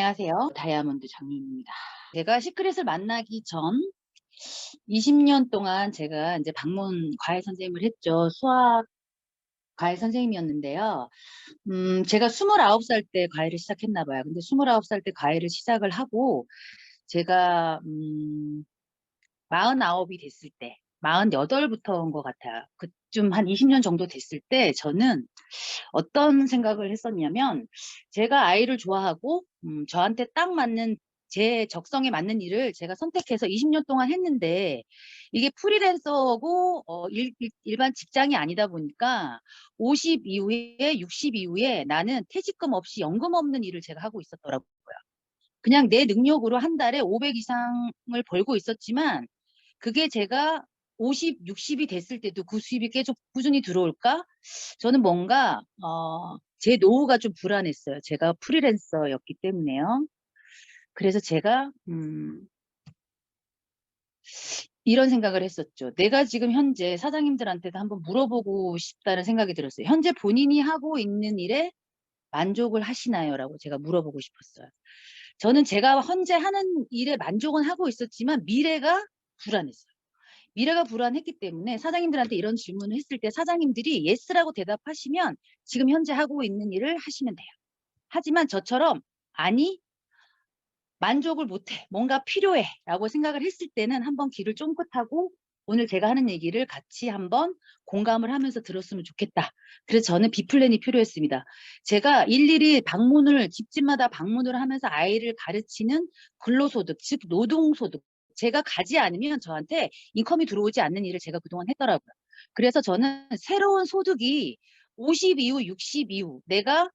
안녕하세요. 다이아몬드 장님입니다. 제가 시크릿을 만나기 전 20년 동안 제가 이제 방문 과외 선생님을 했죠. 수학 과외 선생님이었는데요. 제가 29살 때 과외를 시작했나 봐요. 근데 29살 때 과외를 시작을 하고 제가 49이 됐을 때, 48부터인 것 같아요. 그쯤 한 20년 정도 됐을 때 저는 어떤 생각을 했었냐면, 제가 아이를 좋아하고 저한테 딱 맞는 제 적성에 맞는 일을 제가 선택해서 20년 동안 했는데, 이게 프리랜서고 일반 직장이 아니다 보니까 50 이후에 60 이후에 나는 퇴직금 없이 연금 없는 일을 제가 하고 있었더라고요. 그냥 내 능력으로 한 달에 500 이상을 벌고 있었지만, 그게 제가 50, 60이 됐을 때도 그 수입이 계속 꾸준히 들어올까? 저는 뭔가 제 노후가 좀 불안했어요. 제가 프리랜서였기 때문에요. 그래서 제가 이런 생각을 했었죠. 내가 지금 현재 사장님들한테도 한번 물어보고 싶다는 생각이 들었어요. 현재 본인이 하고 있는 일에 만족을 하시나요?라고 제가 물어보고 싶었어요. 저는 제가 현재 하는 일에 만족은 하고 있었지만 미래가 불안했어요. 미래가 불안했기 때문에 사장님들한테 이런 질문을 했을 때 사장님들이 예스라고 대답하시면 지금 현재 하고 있는 일을 하시면 돼요. 하지만 저처럼 아니, 만족을 못해, 뭔가 필요해 라고 생각을 했을 때는 한번 귀를 쫑긋하고 오늘 제가 하는 얘기를 같이 한번 공감을 하면서 들었으면 좋겠다. 그래서 저는 B플랜이 필요했습니다. 제가 일일이 집집마다 방문을 하면서 아이를 가르치는 근로소득, 즉 노동소득, 제가 가지 않으면 저한테 인컴이 들어오지 않는 일을 제가 그동안 했더라고요. 그래서 저는 새로운 소득이 50 이후, 60 이후 내가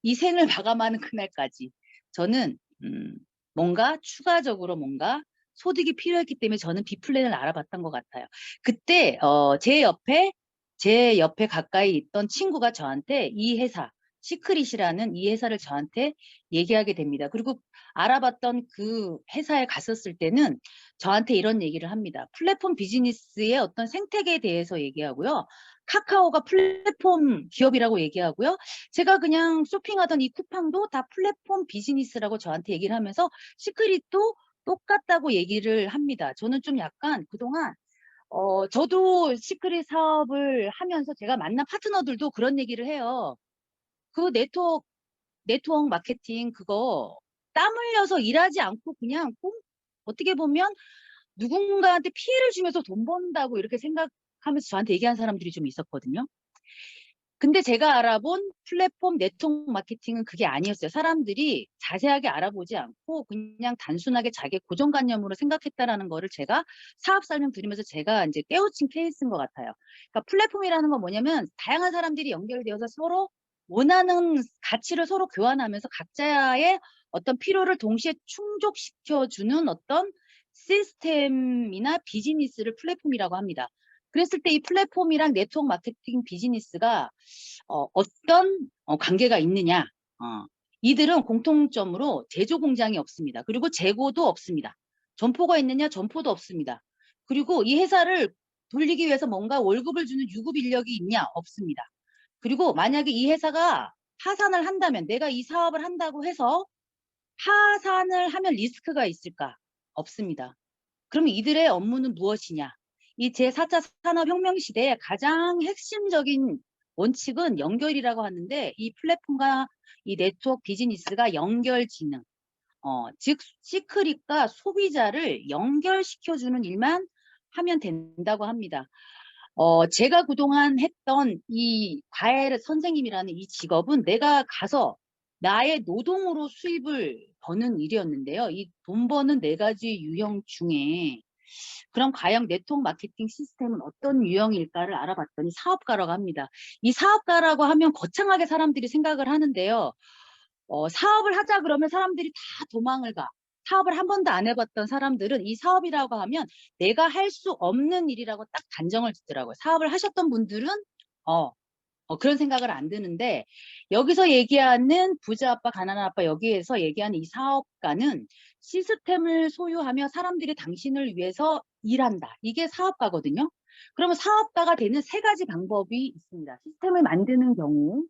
이 생을 마감하는 그날까지 저는 뭔가 추가적으로 뭔가 소득이 필요했기 때문에 저는 B플랜을 알아봤던 것 같아요. 그때 제 옆에 가까이 있던 친구가 저한테 이 회사, 시크릿이라는 이 회사를 저한테 얘기하게 됩니다. 그리고 알아봤던 그 회사에 갔었을 때는 저한테 이런 얘기를 합니다. 플랫폼 비즈니스의 어떤 생태계에 대해서 얘기하고요. 카카오가 플랫폼 기업이라고 얘기하고요. 제가 그냥 쇼핑하던 이 쿠팡도 다 플랫폼 비즈니스라고 저한테 얘기를 하면서 시크릿도 똑같다고 얘기를 합니다. 저는 좀 약간 그동안 저도 시크릿 사업을 하면서 제가 만난 파트너들도 그런 얘기를 해요. 그 네트워크 마케팅 그거 땀 흘려서 일하지 않고 그냥 어떻게 보면 누군가한테 피해를 주면서 돈 번다고 이렇게 생각하면서 저한테 얘기한 사람들이 좀 있었거든요. 근데 제가 알아본 플랫폼 네트워크 마케팅은 그게 아니었어요. 사람들이 자세하게 알아보지 않고 그냥 단순하게 자기의 고정관념으로 생각했다라는 거를 제가 사업 설명 드리면서 제가 이제 깨우친 케이스인 것 같아요. 그러니까 플랫폼이라는 건 뭐냐면 다양한 사람들이 연결되어서 서로 원하는 가치를 서로 교환하면서 각자의 어떤 필요를 동시에 충족시켜주는 어떤 시스템이나 비즈니스를 플랫폼이라고 합니다. 그랬을 때 이 플랫폼이랑 네트워크 마케팅 비즈니스가 어떤 관계가 있느냐. 어, 이들은 공통점으로 제조 공장이 없습니다. 그리고 재고도 없습니다. 점포가 있느냐? 점포도 없습니다. 그리고 이 회사를 돌리기 위해서 뭔가 월급을 주는 유급 인력이 있냐? 없습니다. 그리고 만약에 이 회사가 파산을 한다면 내가 이 사업을 한다고 해서 파산을 하면 리스크가 있을까? 없습니다. 그럼 이들의 업무는 무엇이냐? 이 제4차 산업혁명 시대의 가장 핵심적인 원칙은 연결이라고 하는데 이 플랫폼과 이 네트워크 비즈니스가 연결 기능, 즉 시크릿과 소비자를 연결시켜주는 일만 하면 된다고 합니다. 제가 그동안 했던 이 과외 선생님이라는 이 직업은 내가 가서 나의 노동으로 수입을 버는 일이었는데요. 이 돈 버는 네 가지 유형 중에 그럼 과연 네트워크 마케팅 시스템은 어떤 유형일까를 알아봤더니 사업가라고 합니다. 이 사업가라고 하면 거창하게 사람들이 생각을 하는데요. 사업을 하자 그러면 사람들이 다 도망을 가. 사업을 한 번도 안 해봤던 사람들은 이 사업이라고 하면 내가 할 수 없는 일이라고 딱 단정을 짓더라고요. 사업을 하셨던 분들은 어, 그런 생각을 안 드는데 여기서 얘기하는 부자 아빠, 가난한 아빠 여기에서 얘기하는 이 사업가는 시스템을 소유하며 사람들이 당신을 위해서 일한다. 이게 사업가거든요. 그러면 사업가가 되는 세 가지 방법이 있습니다. 시스템을 만드는 경우,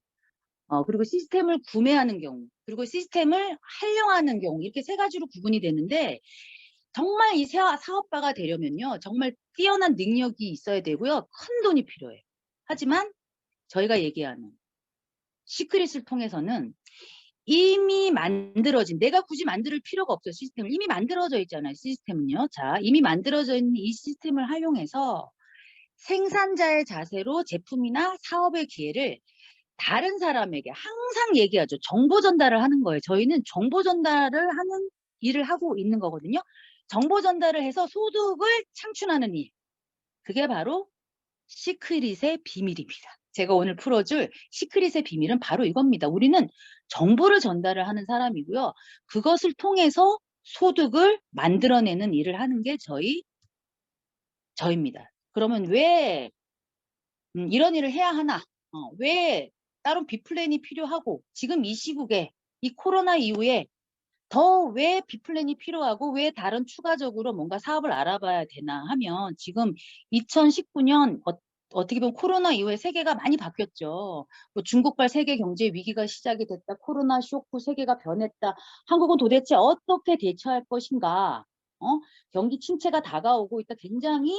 그리고 시스템을 구매하는 경우, 그리고 시스템을 활용하는 경우, 이렇게 세 가지로 구분이 되는데, 정말 이 사업가가 되려면요, 정말 뛰어난 능력이 있어야 되고요, 큰 돈이 필요해요. 하지만 저희가 얘기하는 시크릿을 통해서는 이미 만들어진, 내가 굳이 만들 필요가 없어요. 시스템을 이미 만들어져 있잖아요. 시스템은요. 자, 이미 만들어져 있는 이 시스템을 활용해서 생산자의 자세로 제품이나 사업의 기회를 다른 사람에게 항상 얘기하죠. 정보 전달을 하는 거예요. 저희는 정보 전달을 하는 일을 하고 있는 거거든요. 정보 전달을 해서 소득을 창출하는 일. 그게 바로 시크릿의 비밀입니다. 제가 오늘 풀어줄 시크릿의 비밀은 바로 이겁니다. 우리는 정보를 전달을 하는 사람이고요. 그것을 통해서 소득을 만들어내는 일을 하는 게 저입니다. 그러면 왜 이런 일을 해야 하나? 왜 따로 B플랜이 필요하고, 지금 이 시국에, 이 코로나 이후에 더 왜 B플랜이 필요하고, 왜 다른 추가적으로 뭔가 사업을 알아봐야 되나 하면, 지금 2019년 어떻게 보면 코로나 이후에 세계가 많이 바뀌었죠. 뭐 중국발 세계 경제 위기가 시작이 됐다. 코로나 쇼크, 세계가 변했다. 한국은 도대체 어떻게 대처할 것인가? 경기 침체가 다가오고 있다. 굉장히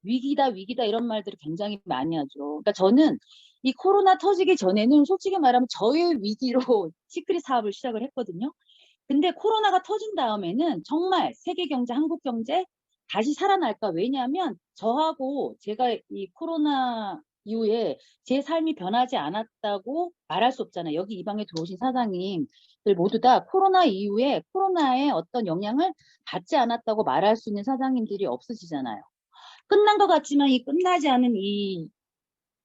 위기다, 위기다 이런 말들을 굉장히 많이 하죠. 그러니까 저는 이 코로나 터지기 전에는 솔직히 말하면 저의 위기로 시크릿 사업을 시작을 했거든요. 근데 코로나가 터진 다음에는 정말 세계 경제, 한국 경제 다시 살아날까? 왜냐하면 저하고 제가 이 코로나 이후에 제 삶이 변하지 않았다고 말할 수 없잖아요. 여기 이 방에 들어오신 사장님들 모두 다 코로나 이후에 코로나의 어떤 영향을 받지 않았다고 말할 수 있는 사장님들이 없으시잖아요. 끝난 것 같지만 이 끝나지 않은 이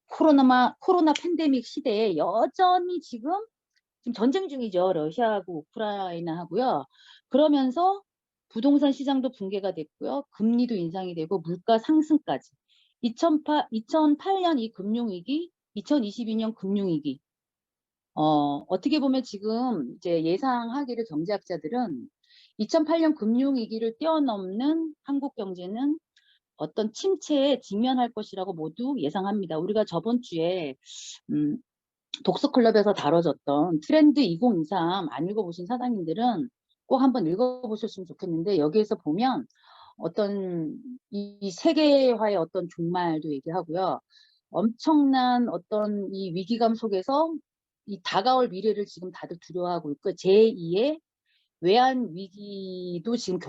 코로나 팬데믹 시대에 여전히 지금 전쟁 중이죠. 러시아하고 우크라이나하고요. 그러면서 부동산 시장도 붕괴가 됐고요. 금리도 인상이 되고 물가 상승까지. 2008년 이 금융위기, 2022년 금융위기. 어떻게 보면 지금 이제 예상하기를 경제학자들은 2008년 금융위기를 뛰어넘는 한국 경제는 어떤 침체에 직면할 것이라고 모두 예상합니다. 우리가 저번 주에 음, 독서클럽에서 다뤄졌던 트렌드 2023 안 읽어보신 사장님들은 꼭 한번 읽어보셨으면 좋겠는데, 여기에서 보면 어떤 이 세계화의 어떤 종말도 얘기하고요. 엄청난 어떤 이 위기감 속에서 이 다가올 미래를 지금 다들 두려워하고 있고, 제2의 외환 위기도 지금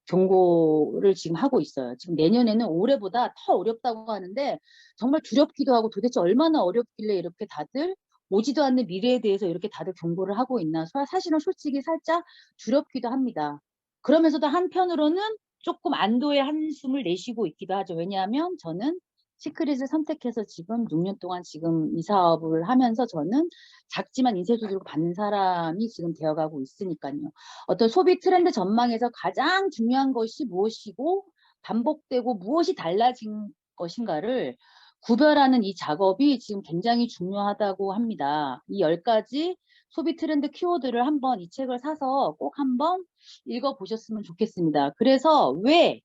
경고를 지금 하고 있어요. 지금 내년에는 올해보다 더 어렵다고 하는데, 정말 두렵기도 하고, 도대체 얼마나 어렵길래 이렇게 다들 오지도 않는 미래에 대해서 이렇게 다들 경고를 하고 있나. 사실은 솔직히 살짝 두렵기도 합니다. 그러면서도 한편으로는 조금 안도의 한숨을 내쉬고 있기도 하죠. 왜냐하면 저는 시크릿을 선택해서 지금 6년 동안 지금 이 사업을 하면서 저는 작지만 인쇄소득을 받는 사람이 지금 되어가고 있으니까요. 어떤 소비 트렌드 전망에서 가장 중요한 것이 무엇이고 반복되고 무엇이 달라진 것인가를 구별하는 이 작업이 지금 굉장히 중요하다고 합니다. 이 10가지 소비 트렌드 키워드를 한번 이 책을 사서 꼭 한번 읽어보셨으면 좋겠습니다. 그래서 왜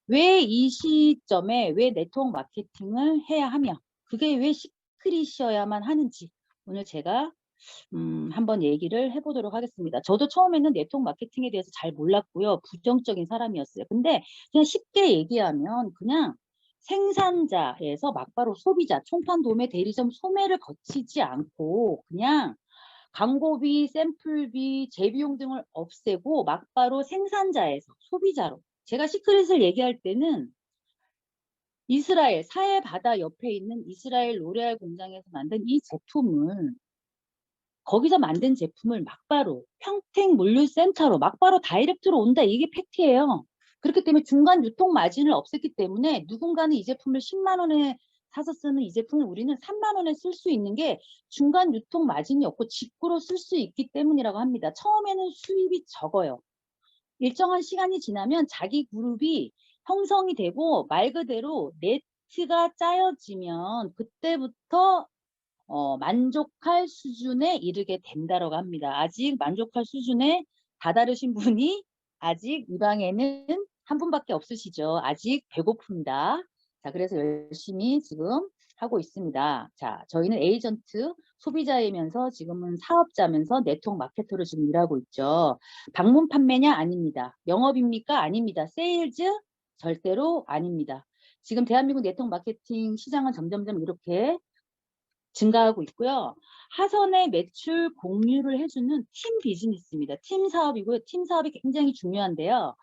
이 시점에 왜 네트워크 마케팅을 해야 하며, 그게 왜 시크릿이어야만 하는지 오늘 제가 한번 얘기를 해보도록 하겠습니다. 저도 처음에는 네트워크 마케팅에 대해서 잘 몰랐고요. 부정적인 사람이었어요. 근데 그냥 쉽게 얘기하면 그냥 생산자에서 막바로 소비자, 총판 도매, 대리점 소매를 거치지 않고 그냥 광고비, 샘플비, 재비용 등을 없애고 막바로 생산자에서 소비자로. 제가 시크릿을 얘기할 때는 이스라엘, 사해 바다 옆에 있는 이스라엘 로레알 공장에서 만든 이 제품을, 거기서 만든 제품을 막바로 평택물류센터로 막바로 다이렉트로 온다. 이게 팩트예요. 그렇기 때문에 중간 유통 마진을 없앴기 때문에 누군가는 이 제품을 10만 원에 사서 쓰는 이 제품을 우리는 3만 원에 쓸 수 있는 게 중간 유통 마진이 없고 직구로 쓸 수 있기 때문이라고 합니다. 처음에는 수입이 적어요. 일정한 시간이 지나면 자기 그룹이 형성이 되고 말 그대로 네트가 짜여지면 그때부터 만족할 수준에 이르게 된다라고 합니다. 아직 만족할 수준에 다다르신 분이 아직 이 방에는 한 분밖에 없으시죠. 아직 배고픕니다. 자, 그래서 열심히 지금 하고 있습니다. 자, 저희는 에이전트, 소비자이면서 지금은 사업자면서 네트워크 마케터로 지금 일하고 있죠. 방문 판매냐? 아닙니다. 영업입니까? 아닙니다. 세일즈? 절대로 아닙니다. 지금 대한민국 네트워크 마케팅 시장은 점점점 이렇게 증가하고 있고요. 하선의 매출 공유를 해주는 팀 비즈니스입니다. 팀 사업이고요. 팀 사업이 굉장히 중요한데요.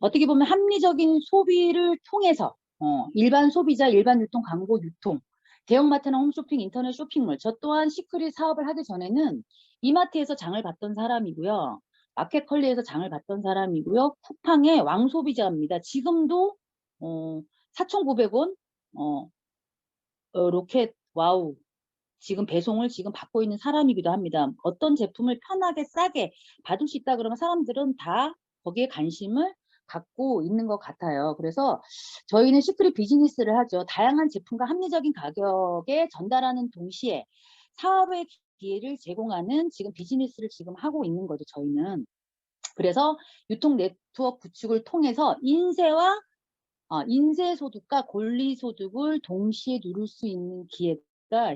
어떻게 보면 합리적인 소비를 통해서 일반 소비자, 일반 유통, 광고 유통, 대형마트나 홈쇼핑, 인터넷 쇼핑몰, 저 또한 시크릿 사업을 하기 전에는 이마트에서 장을 봤던 사람이고요. 마켓컬리에서 장을 봤던 사람이고요. 쿠팡의 왕소비자입니다. 지금도 4,900원 로켓 와우 지금 배송을 지금 받고 있는 사람이기도 합니다. 어떤 제품을 편하게 싸게 받을 수 있다 그러면 사람들은 다 거기에 관심을 갖고 있는 것 같아요. 그래서 저희는 시크릿 비즈니스를 하죠. 다양한 제품과 합리적인 가격에 전달하는 동시에 사업의 기회를 제공하는 지금 비즈니스를 지금 하고 있는 거죠. 저희는. 그래서 유통 네트워크 구축을 통해서 인쇄소득과 권리소득을 동시에 누릴 수 있는 기회가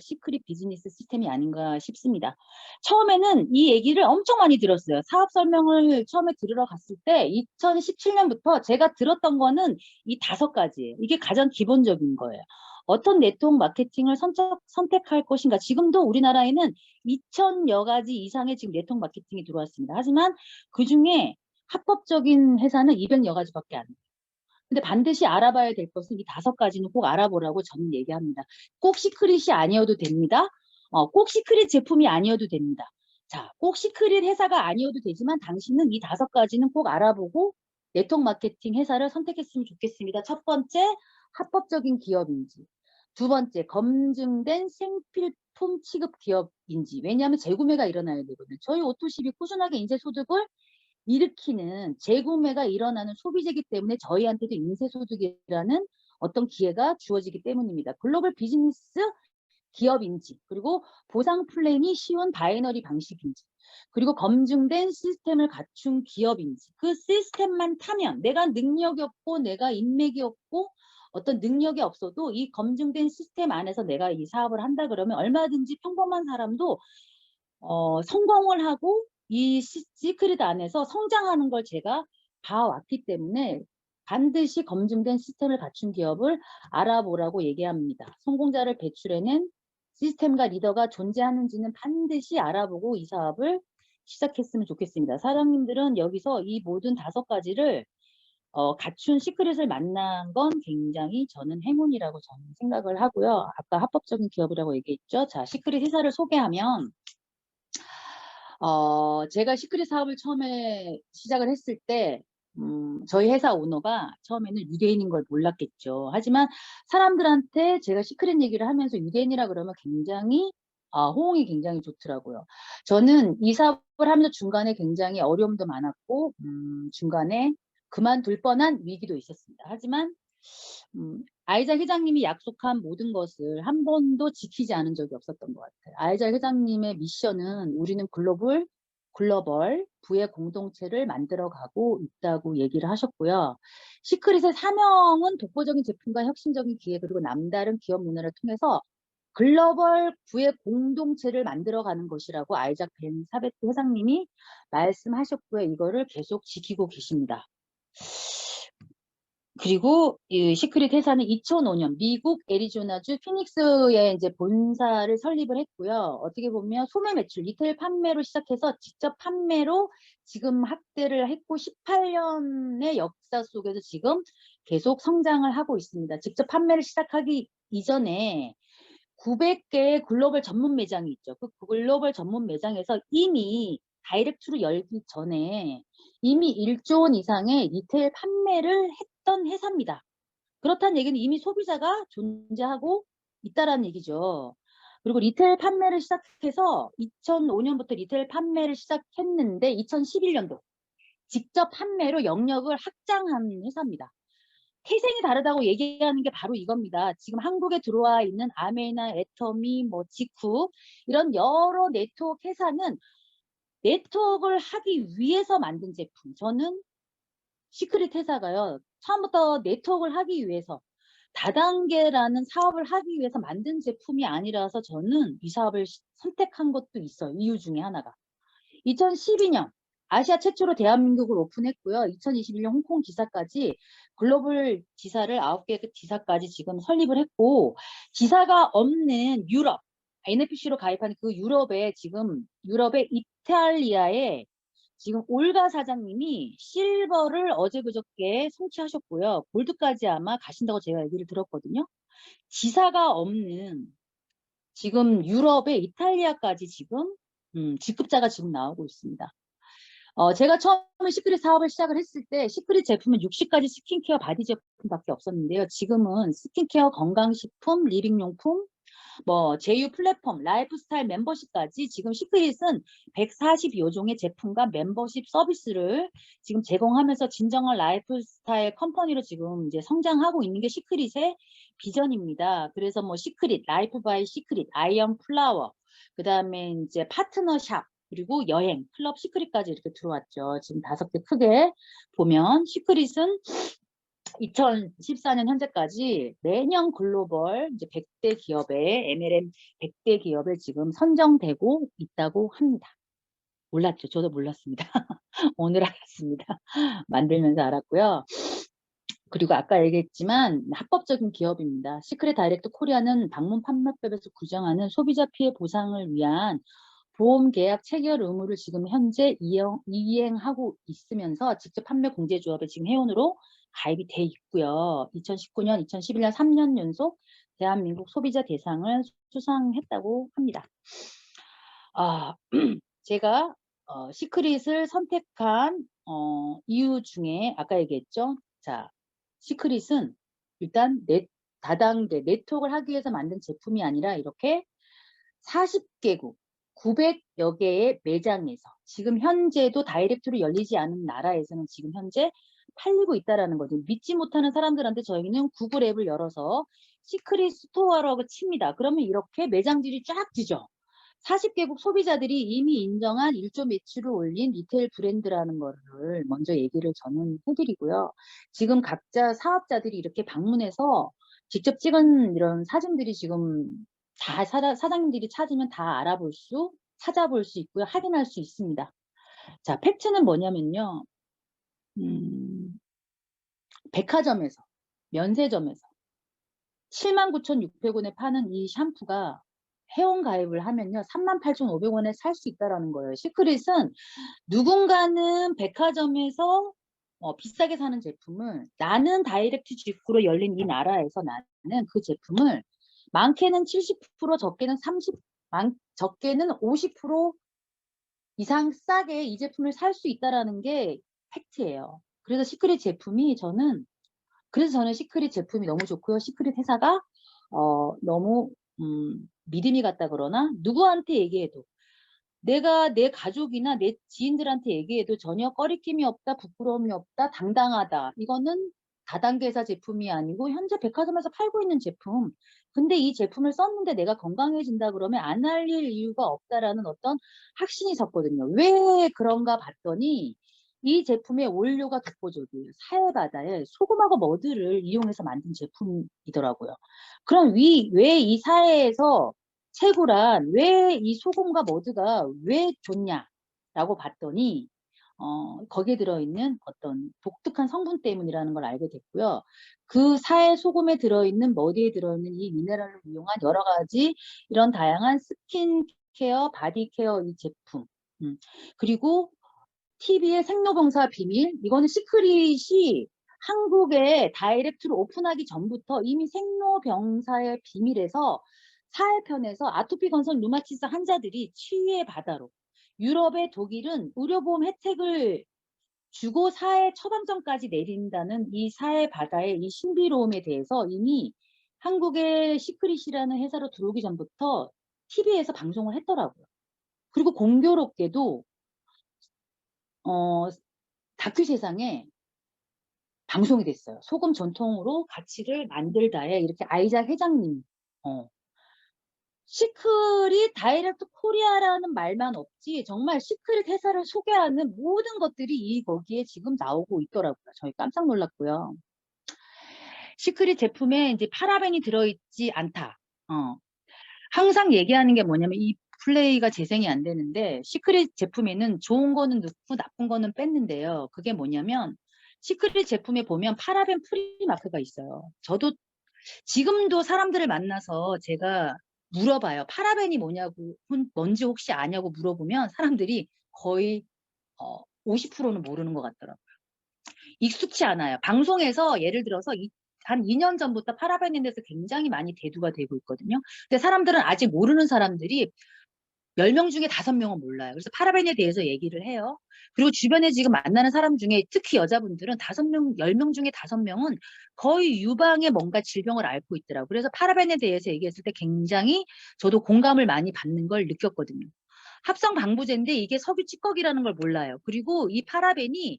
시크릿 비즈니스 시스템이 아닌가 싶습니다. 처음에는 이 얘기를 엄청 많이 들었어요. 사업 설명을 처음에 들으러 갔을 때 2017년부터 제가 들었던 거는 이 5가지예요. 이게 가장 기본적인 거예요. 어떤 네트워크 마케팅을 선택할 것인가. 지금도 우리나라에는 2,000여 가지 이상의 지금 네트워크 마케팅이 들어왔습니다. 하지만 그중에 합법적인 회사는 200여 가지밖에 안 돼요. 근데 반드시 알아봐야 될 것은 이 5가지는 꼭 알아보라고 저는 얘기합니다. 꼭 시크릿이 아니어도 됩니다. 꼭 시크릿 제품이 아니어도 됩니다. 자, 꼭 시크릿 회사가 아니어도 되지만 당신은 이 5가지는 꼭 알아보고 네트워크 마케팅 회사를 선택했으면 좋겠습니다. 첫 번째, 합법적인 기업인지. 두 번째, 검증된 생필품 취급 기업인지. 왜냐하면 재구매가 일어나야 되거든요. 저희 오토십이 꾸준하게 인쇄소득을 일으키는 재구매가 일어나는 소비재이기 때문에 저희한테도 인쇄소득이라는 어떤 기회가 주어지기 때문입니다. 글로벌 비즈니스 기업인지, 그리고 보상 플랜이 쉬운 바이너리 방식인지, 그리고 검증된 시스템을 갖춘 기업인지, 그 시스템만 타면 내가 능력이 없고 내가 인맥이 없고 어떤 능력이 없어도 이 검증된 시스템 안에서 내가 이 사업을 한다 그러면 얼마든지 평범한 사람도 성공을 하고 이 시크릿 안에서 성장하는 걸 제가 봐왔기 때문에 반드시 검증된 시스템을 갖춘 기업을 알아보라고 얘기합니다. 성공자를 배출해낸 시스템과 리더가 존재하는지는 반드시 알아보고 이 사업을 시작했으면 좋겠습니다. 사장님들은 여기서 이 모든 5가지를 갖춘 시크릿을 만난 건 굉장히 저는 행운이라고 저는 생각을 하고요. 아까 합법적인 기업이라고 얘기했죠. 자, 시크릿 회사를 소개하면 제가 시크릿 사업을 처음에 시작을 했을 때, 저희 회사 오너가 처음에는 유대인인 걸 몰랐겠죠. 하지만 사람들한테 제가 시크릿 얘기를 하면서 유대인이라 그러면 굉장히, 호응이 굉장히 좋더라고요. 저는 이 사업을 하면서 중간에 굉장히 어려움도 많았고, 중간에 그만둘 뻔한 위기도 있었습니다. 하지만, 아이작 회장님이 약속한 모든 것을 한 번도 지키지 않은 적이 없었던 것 같아요. 아이작 회장님의 미션은 우리는 글로벌 부의 공동체를 만들어가고 있다고 얘기를 하셨고요. 시크릿의 사명은 독보적인 제품과 혁신적인 기회 그리고 남다른 기업 문화를 통해서 글로벌 부의 공동체를 만들어가는 것이라고 아이작 벤 사베트 회장님이 말씀하셨고요. 이거를 계속 지키고 계십니다. 그리고 이 시크릿 회사는 2005년 미국 애리조나주 피닉스에 이제 본사를 설립을 했고요. 어떻게 보면 소매 매출, 리테일 판매로 시작해서 직접 판매로 지금 확대를 했고 18년의 역사 속에서 지금 계속 성장을 하고 있습니다. 직접 판매를 시작하기 이전에 900개의 글로벌 전문 매장이 있죠. 그 글로벌 전문 매장에서 이미 다이렉트로 열기 전에 이미 1조 원 이상의 리테일 판매를 했던 회사입니다. 그렇다는 얘기는 이미 소비자가 존재하고 있다라는 얘기죠. 그리고 리테일 판매를 시작해서 2005년부터 리테일 판매를 시작했는데 2011년도 직접 판매로 영역을 확장한 회사입니다. 태생이 다르다고 얘기하는 게 바로 이겁니다. 지금 한국에 들어와 있는 아메나, 애터미, 뭐 직후 이런 여러 네트워크 회사는 네트워크를 하기 위해서 만든 제품. 저는 시크릿 회사가요. 처음부터 네트워크를 하기 위해서 다단계라는 사업을 하기 위해서 만든 제품이 아니라서 저는 이 사업을 선택한 것도 있어요. 이유 중에 하나가. 2012년 아시아 최초로 대한민국을 오픈했고요. 2021년 홍콩 지사까지 글로벌 지사를 9개 지사까지 지금 설립을 했고, 지사가 없는 유럽, NFC로 가입한 그 유럽의 이탈리아에 지금 올가 사장님이 실버를 어제 그저께 성취하셨고요. 골드까지 아마 가신다고 제가 얘기를 들었거든요. 지사가 없는 지금 유럽의 이탈리아까지 지금 직급자가 지금 나오고 있습니다. 제가 처음에 시크릿 사업을 시작을 했을 때 시크릿 제품은 60가지 스킨케어 바디 제품밖에 없었는데요. 지금은 스킨케어, 건강식품, 리빙용품, 뭐 제휴 플랫폼, 라이프스타일 멤버십까지 지금 시크릿은 140여 종의 제품과 멤버십 서비스를 지금 제공하면서 진정한 라이프스타일 컴퍼니로 지금 이제 성장하고 있는 게 시크릿의 비전입니다. 그래서 뭐 시크릿, 라이프 바이 시크릿, 아이언 플라워, 그 다음에 이제 파트너샵, 그리고 여행, 클럽 시크릿까지 이렇게 들어왔죠. 지금 5개 크게 보면 시크릿은 2014년 현재까지 매년 글로벌 이제 100대 기업에 MLM 100대 기업에 지금 선정되고 있다고 합니다. 몰랐죠. 저도 몰랐습니다. 오늘 알았습니다. 만들면서 알았고요. 그리고 아까 얘기했지만 합법적인 기업입니다. 시크릿 다이렉트 코리아는 방문 판매법에서 규정하는 소비자 피해 보상을 위한 보험 계약 체결 의무를 지금 현재 이행하고 있으면서 직접 판매 공제조합에 지금 회원으로 가입이 돼 있고요. 2019년, 2011년 3년 연속 대한민국 소비자 대상을 수상했다고 합니다. 제가 시크릿을 선택한 이유 중에 아까 얘기했죠. 자, 시크릿은 일단 다단계 네트워크를 하기 위해서 만든 제품이 아니라 이렇게 40개국 900여 개의 매장에서 지금 현재도 다이렉트로 열리지 않은 나라에서는 지금 현재 팔리고 있다라는 거죠. 믿지 못하는 사람들한테 저희는 구글 앱을 열어서 시크릿 스토어라고 칩니다. 그러면 이렇게 매장들이 쫙 뜨죠. 40개국 소비자들이 이미 인정한 1조 매출을 올린 리테일 브랜드라는 거를 먼저 얘기를 저는 해드리고요. 지금 각자 사업자들이 이렇게 방문해서 직접 찍은 이런 사진들이 지금 다 사장님들이 찾으면 다 찾아볼 수 있고요. 확인할 수 있습니다. 자, 팩트는 뭐냐면요. 백화점에서, 면세점에서 79,600원에 파는 이 샴푸가 회원 가입을 하면요. 38,500원에 살 수 있다는 거예요. 시크릿은 누군가는 백화점에서 비싸게 사는 제품을 나는 다이렉트 직구로 열린 이 나라에서 나는 그 제품을 많게는 70%, 적게는 50% 이상 싸게 이 제품을 살 수 있다는 게 팩트예요. 그래서 저는 시크릿 제품이 너무 좋고요. 시크릿 회사가 너무 믿음이 갔다 그러나 누구한테 얘기해도 내가 내 가족이나 내 지인들한테 얘기해도 전혀 꺼리낌이 없다, 부끄러움이 없다, 당당하다. 이거는 다단계사 제품이 아니고 현재 백화점에서 팔고 있는 제품. 근데 이 제품을 썼는데 내가 건강해진다 그러면 안 알릴 이유가 없다라는 어떤 확신이 섰거든요. 왜 그런가 봤더니 이 제품의 원료가 독보적이에요. 사해바다에 소금하고 머드를 이용해서 만든 제품이더라고요. 그럼 왜 이 사해에서 채굴한 왜 이 소금과 머드가 왜 좋냐라고 봤더니 거기에 들어있는 어떤 독특한 성분 때문이라는 걸 알게 됐고요. 그 사해 소금에 들어있는 머드에 들어있는 이 미네랄을 이용한 여러 가지 이런 다양한 스킨케어, 바디케어 이 제품 그리고 TV의 생로병사 비밀 이거는 시크릿이 한국에 다이렉트로 오픈하기 전부터 이미 생로병사의 비밀에서 사회편에서 아토피 건선 루마티스 환자들이 치유의 바다로 유럽의 독일은 의료보험 혜택을 주고 사회 처방전까지 내린다는 이 사회 바다의 이 신비로움에 대해서 이미 한국의 시크릿이라는 회사로 들어오기 전부터 TV에서 방송을 했더라고요. 그리고 공교롭게도 다큐 세상에 방송이 됐어요. 소금 전통으로 가치를 만들다에 이렇게 아이작 회장님 시크릿 다이렉트 코리아라는 말만 없지 정말 시크릿 회사를 소개하는 모든 것들이 거기에 지금 나오고 있더라고요. 저희 깜짝 놀랐고요. 시크릿 제품에 이제 파라벤이 들어있지 않다. 항상 얘기하는 게 뭐냐면 이 플레이가 재생이 안 되는데 시크릿 제품에는 좋은 거는 넣고 나쁜 거는 뺐는데요. 그게 뭐냐면 시크릿 제품에 보면 파라벤 프리 마크가 있어요. 저도 지금도 사람들을 만나서 제가 물어봐요. 파라벤이 뭐냐고, 뭔지 혹시 아냐고 물어보면 사람들이 거의 50%는 모르는 것 같더라고요. 익숙치 않아요. 방송에서 예를 들어서 한 2년 전부터 파라벤에 대해서 굉장히 많이 대두가 되고 있거든요. 근데 사람들은 아직 모르는 사람들이 10명 중에 5명은 몰라요. 그래서 파라벤에 대해서 얘기를 해요. 그리고 주변에 지금 만나는 사람 중에 특히 여자분들은 5명, 10명 중에 5명은 거의 유방에 뭔가 질병을 앓고 있더라고요. 그래서 파라벤에 대해서 얘기했을 때 굉장히 저도 공감을 많이 받는 걸 느꼈거든요. 합성 방부제인데 이게 석유 찌꺼기라는 걸 몰라요. 그리고 이 파라벤이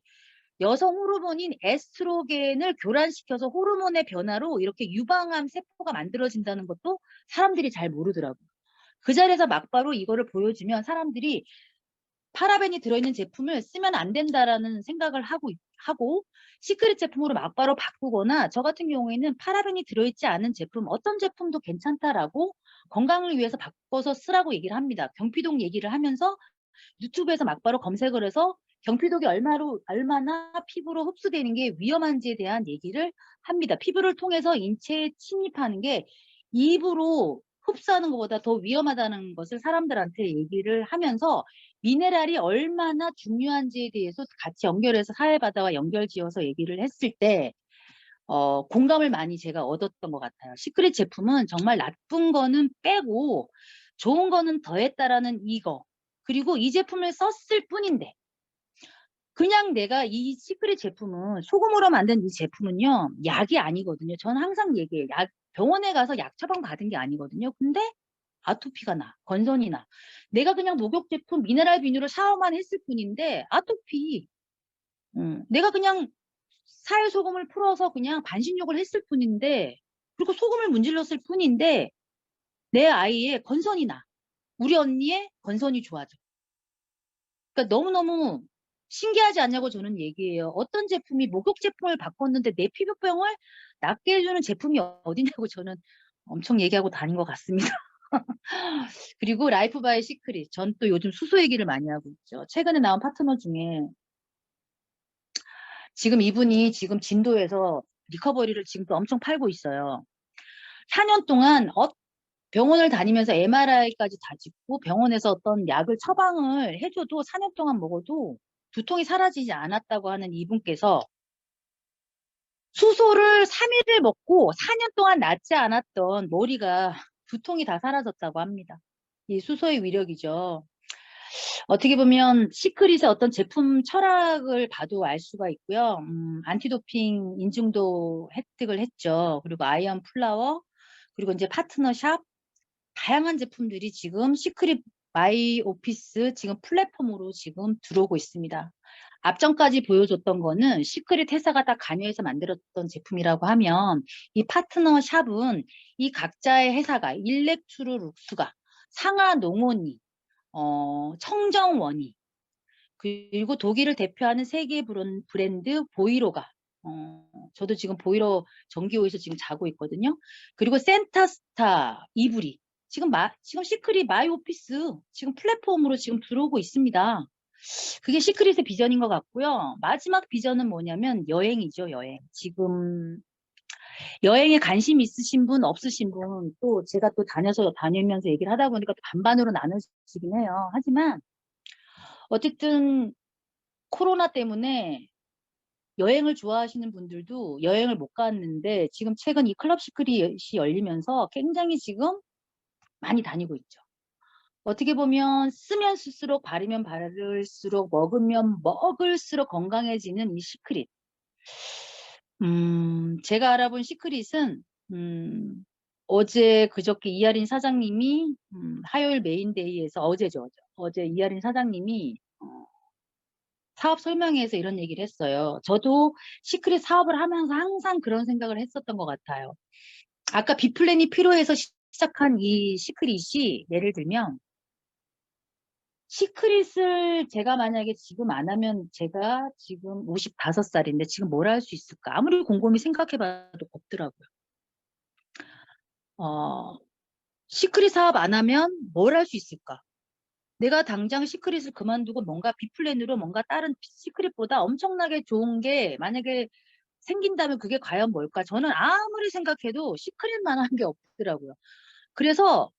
여성 호르몬인 에스트로겐을 교란시켜서 호르몬의 변화로 이렇게 유방암 세포가 만들어진다는 것도 사람들이 잘 모르더라고요. 그 자리에서 막바로 이거를 보여주면 사람들이 파라벤이 들어있는 제품을 쓰면 안 된다라는 생각을 하고 시크릿 제품으로 막바로 바꾸거나 저 같은 경우에는 파라벤이 들어있지 않은 제품 어떤 제품도 괜찮다라고 건강을 위해서 바꿔서 쓰라고 얘기를 합니다. 경피독 얘기를 하면서 유튜브에서 막바로 검색을 해서 경피독이 얼마나 피부로 흡수되는 게 위험한지에 대한 얘기를 합니다. 피부를 통해서 인체에 침입하는 게 입으로 흡수하는 것보다 더 위험하다는 것을 사람들한테 얘기를 하면서 미네랄이 얼마나 중요한지에 대해서 같이 연결해서 사회바다와 연결지어서 얘기를 했을 때 공감을 많이 제가 얻었던 것 같아요. 시크릿 제품은 정말 나쁜 거는 빼고 좋은 거는 더했다라는 이거. 그리고 이 제품을 썼을 뿐인데 그냥 내가 이 시크릿 제품은 소금으로 만든 이 제품은요. 약이 아니거든요. 저는 항상 얘기해요. 병원에 가서 약 처방 받은 게 아니거든요. 근데 아토피가 나, 건선이 나. 내가 그냥 목욕 제품 미네랄 비누로 샤워만 했을 뿐인데 아토피. 내가 그냥 사회소금을 풀어서 그냥 반신욕을 했을 뿐인데 그리고 소금을 문질렀을 뿐인데 내 아이의 건선이 나. 우리 언니의 건선이 좋아져. 그러니까 너무너무 신기하지 않냐고 저는 얘기해요. 어떤 제품이 목욕 제품을 바꿨는데 내 피부병을 낫게 해주는 제품이 어디냐고 저는 엄청 얘기하고 다닌 것 같습니다. 그리고 라이프 바이 시크릿. 전 또 요즘 수소 얘기를 많이 하고 있죠. 최근에 나온 파트너 중에 지금 이분이 지금 진도에서 리커버리를 지금 또 엄청 팔고 있어요. 4년 동안 병원을 다니면서 MRI까지 다 찍고 병원에서 어떤 약을 처방을 해줘도 4년 동안 먹어도 두통이 사라지지 않았다고 하는 이분께서 수소를 3일을 먹고 4년 동안 낫지 않았던 머리가 두통이 다 사라졌다고 합니다. 이 수소의 위력이죠. 어떻게 보면 시크릿의 어떤 제품 철학을 봐도 알 수가 있고요. 안티도핑 인증도 획득을 했죠. 그리고 아이언 플라워, 그리고 이제 파트너샵, 다양한 제품들이 지금 시크릿 마이 오피스 지금 플랫폼으로 지금 들어오고 있습니다. 앞전까지 보여줬던 거는 시크릿 회사가 다 관여해서 만들었던 제품이라고 하면 이 파트너샵은 이 각자의 회사가 일렉트로룩스가 상하농원이 청정원이 그리고 독일을 대표하는 세계 브랜드 보이로가 저도 지금 보이로 전기호에서 지금 자고 있거든요. 그리고 센타스타 이브리 지금 시크릿 마이 오피스 지금 플랫폼으로 지금 들어오고 있습니다. 그게 시크릿의 비전인 것 같고요. 마지막 비전은 뭐냐면 여행이죠, 여행. 지금 여행에 관심 있으신 분, 없으신 분, 또 제가 또 다니면서 얘기를 하다 보니까 또 반반으로 나눠지긴 해요. 하지만 어쨌든 코로나 때문에 여행을 좋아하시는 분들도 여행을 못 갔는데 지금 최근 이 클럽 시크릿이 열리면서 굉장히 지금 많이 다니고 있죠. 어떻게 보면 쓰면 쓸수록 바르면 바를수록 먹으면 먹을수록 건강해지는 이 시크릿. 제가 알아본 시크릿은 어제 그저께 이하린 사장님이 화요일 메인데이에서 어제죠. 어제 이하린 사장님이 사업 설명회에서 이런 얘기를 했어요. 저도 시크릿 사업을 하면서 항상 그런 생각을 했었던 것 같아요. 아까 비플랜이 필요해서 시작한 이 시크릿이 예를 들면 시크릿을 제가 만약에 지금 안 하면 제가 지금 55살인데 지금 뭘 할 수 있을까? 아무리 곰곰이 생각해 봐도 없더라고요. 어 시크릿 사업 안 하면 뭘 할 수 있을까? 내가 당장 시크릿을 그만두고 뭔가 B플랜으로 뭔가 다른 시크릿보다 엄청나게 좋은 게 만약에 생긴다면 그게 과연 뭘까? 저는 아무리 생각해도 시크릿만한 게 없더라고요. 그래서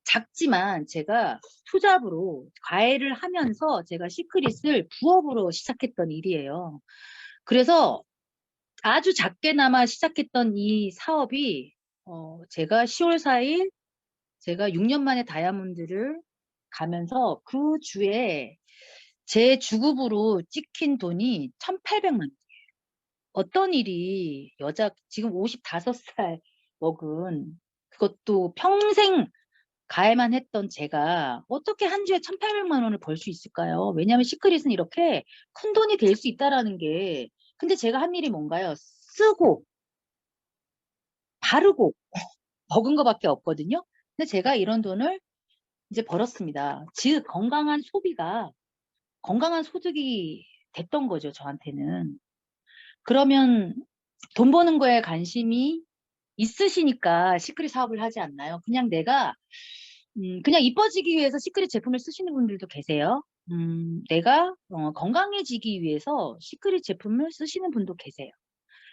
작지만 제가 투잡으로 과외를 하면서 제가 시크릿을 부업으로 시작했던 일이에요. 그래서 아주 작게나마 시작했던 이 사업이 제가 10월 4일 제가 6년 만에 다이아몬드를 가면서 그 주에 제 주급으로 찍힌 돈이 1,800만 원. 어떤 일이 여자 지금 55살 먹은 그것도 평생 가해만 했던 제가 어떻게 한 주에 1,800만 원을 벌 수 있을까요? 왜냐하면 시크릿은 이렇게 큰돈이 될 수 있다라는 게 근데 제가 한 일이 뭔가요? 쓰고 바르고 먹은 거밖에 없거든요. 근데 제가 이런 돈을 이제 벌었습니다. 즉 건강한 소득이 됐던 거죠, 저한테는. 그러면 돈 버는 거에 관심이 있으시니까 시크릿 사업을 하지 않나요? 그냥 내가 그냥 이뻐지기 위해서 시크릿 제품을 쓰시는 분들도 계세요. 내가 건강해지기 위해서 시크릿 제품을 쓰시는 분도 계세요.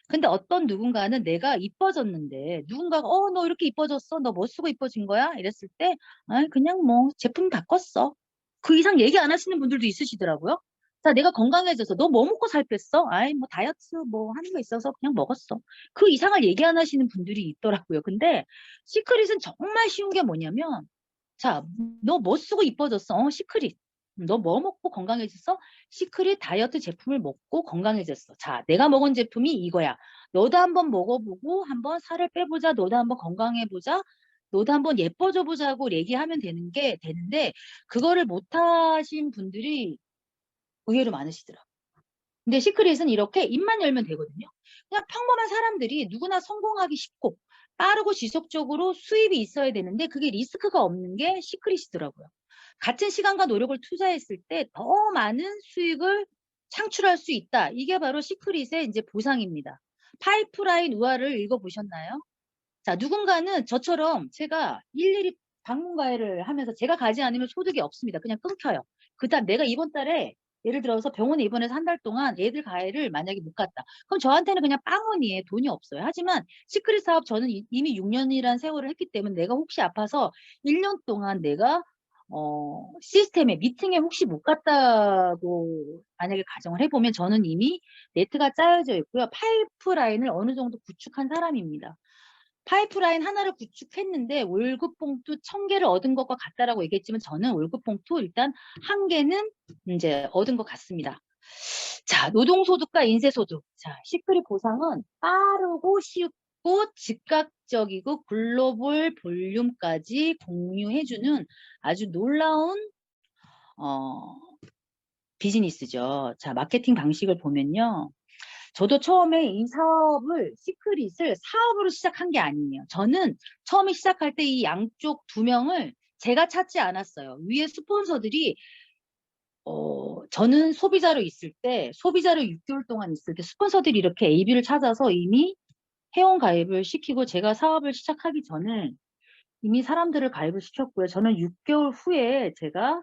근데 어떤 누군가는 내가 이뻐졌는데 누군가가 너 이렇게 이뻐졌어? 너 뭐 쓰고 이뻐진 거야? 이랬을 때 아이 그냥 뭐 제품 바꿨어. 그 이상 얘기 안 하시는 분들도 있으시더라고요. 자, 내가 건강해져서 너 뭐 먹고 살 뺐어? 아이 뭐 다이어트 뭐 하는 거 있어서 그냥 먹었어. 그 이상을 얘기 안 하시는 분들이 있더라고요. 근데 시크릿은 정말 쉬운 게 뭐냐면 자, 너 뭐 쓰고 이뻐졌어? 시크릿. 너 뭐 먹고 건강해졌어? 시크릿 다이어트 제품을 먹고 건강해졌어. 자, 내가 먹은 제품이 이거야. 너도 한번 먹어보고 한번 살을 빼보자. 너도 한번 건강해보자. 너도 한번 예뻐져 보자고 얘기하면 되는데 그거를 못하신 분들이 의외로 많으시더라고요. 근데 시크릿은 이렇게 입만 열면 되거든요. 그냥 평범한 사람들이 누구나 성공하기 쉽고 빠르고 지속적으로 수입이 있어야 되는데 그게 리스크가 없는 게 시크릿이더라고요. 같은 시간과 노력을 투자했을 때 더 많은 수익을 창출할 수 있다. 이게 바로 시크릿의 이제 보상입니다. 파이프라인 우화를 읽어보셨나요? 자, 누군가는 저처럼 제가 일일이 방문가를 하면서 제가 가지 않으면 소득이 없습니다. 그냥 끊겨요. 그다음 내가 이번 달에 예를 들어서 병원에 입원해서 한 달 동안 애들 가해를 만약에 못 갔다. 그럼 저한테는 그냥 빵원이에요. 돈이 없어요. 하지만 시크릿 사업 저는 이미 6년이란 세월을 했기 때문에 내가 혹시 아파서 1년 동안 내가 시스템에 미팅에 혹시 못 갔다고 만약에 가정을 해보면 저는 이미 네트가 짜여져 있고요. 파이프라인을 어느 정도 구축한 사람입니다. 파이프라인 하나를 구축했는데 월급 봉투 1,000개를 얻은 것과 같다라고 얘기했지만 저는 월급 봉투 일단 1개는 이제 얻은 것 같습니다. 자, 노동소득과 인세소득. 자, 시크릿 보상은 빠르고 쉽고 즉각적이고 글로벌 볼륨까지 공유해주는 아주 놀라운 어, 비즈니스죠. 자, 마케팅 방식을 보면요. 저도 처음에 이 시크릿을 사업으로 시작한 게 아니에요. 저는 처음에 시작할 때 이 양쪽 2명을 제가 찾지 않았어요. 위에 스폰서들이, 저는 소비자로 6개월 동안 있을 때 스폰서들이 이렇게 AB를 찾아서 이미 회원 가입을 시키고 제가 사업을 시작하기 전에 이미 사람들을 가입을 시켰고요. 저는 6개월 후에 제가,